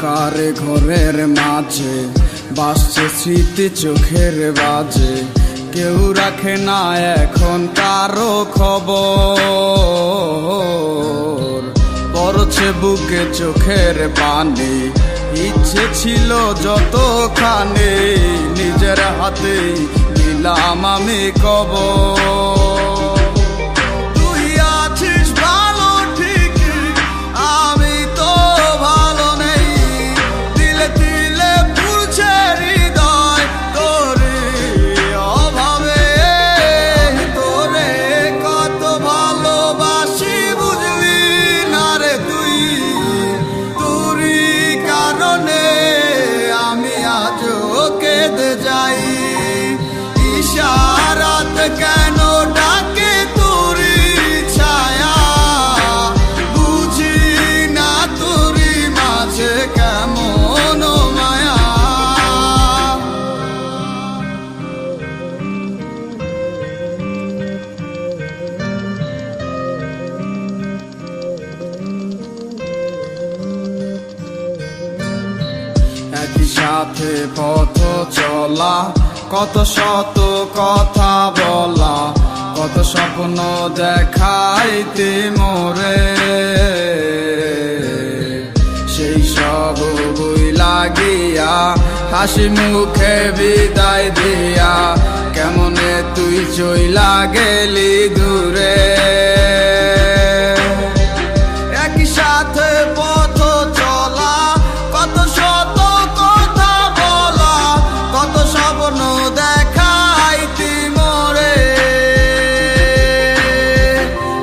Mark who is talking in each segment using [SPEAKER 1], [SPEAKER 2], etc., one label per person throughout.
[SPEAKER 1] অন্ধকার ঘরের মাঝে বাসছে স্মৃতি চোখের বাজে, কেউ রাখে না এখন কারো খবর। পড়ছে বুকে চোখের পানি, ইচ্ছে ছিল যতখানি নিজের হাতে দিলাম আমি কবর। ইশারাত কেন ডাকে তোরি ছায়া, বুঝি না তোরি মাঝে কেমন মায়া। একই সাথে পথ চলা, কত শত কথা বলা, কত স্বপ্ন দেখাইতে মোরে, সেই সব বই লাগিয়া হাসি মুখে বিদায় দিয়া কেমনে তুই চইলা গেলি দূরে। একই সাথে পথ চলা, কত শত কথা বলা, কত স্বপ্ন দেখাইতি মোরে,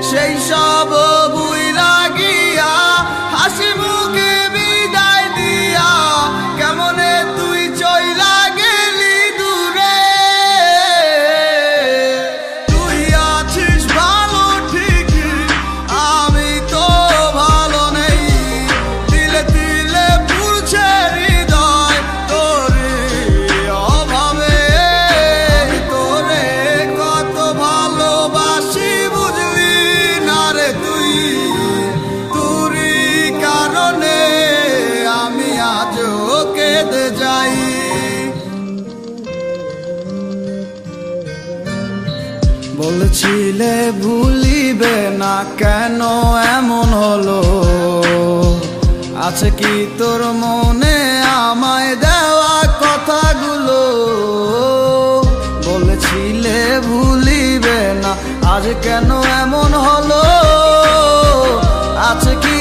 [SPEAKER 1] সেই সব বুই লাগিয়া হাসি মুখে বিদায় দিয়া কেমনে তুই চইলা গেলি দূরে। তুই আছিস ভালো ঠিকই, আমি তো ভালো নেই, দিলে দিলে পুড়ছে হৃদয় তোরে অভাবে। তোরে কত ভালোবাসি বুঝলি না রে তুই, তোরই কারণে আমি আজও কেঁদে যাই। বলছিলে ভুলিবে না, কেন এমন হলো? আছে কি তোর মনে আমায় দেওয়া কথাগুলো? বলেছিলে ভুলিবে না, আজ কেন এমন হলো? আছে কি